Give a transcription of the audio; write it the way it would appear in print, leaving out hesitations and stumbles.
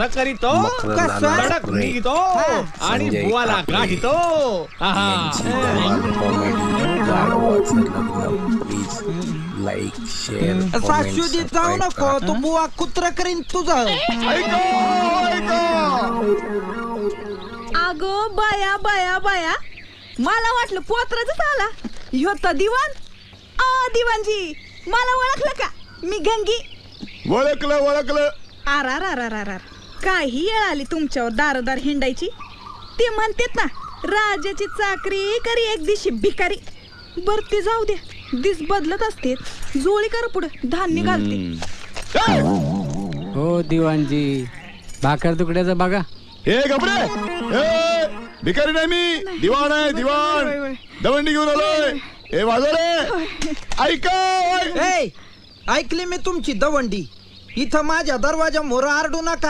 करीतो कडक निघतो आणि बुवाला गाठीतो. शाश्वती जाऊ नको, तू बुवा कुत्र करीन तुझं. अगो बाया बाया बाया, मला वाटलं पोत्राच आला. ह्यो तर दिवाण. दिवाणजी, मला ओळखलं का? मी गंगी. ओळखलं. आर काही येळ आली तुमच्यावर दारोदार हिंडायची. ते म्हणतात ना, राजाची चाकरी करी एक दिवशी भिकारी. बर ते जाऊ द्या, दिस बदलत असते. जोळी कर पुढे धान्य घालते. हो दिवाणजी, भाकर तुकड्याचा बघा. हे घबरे, भिकारी नाही मी, दिवाण आहे दिवाण. दवंडी घेऊन आलोय. हे वाजवले, ऐका. ऐकली मी तुमची दवंडी. इथं माझ्या दरवाजा मोर आरडू नका.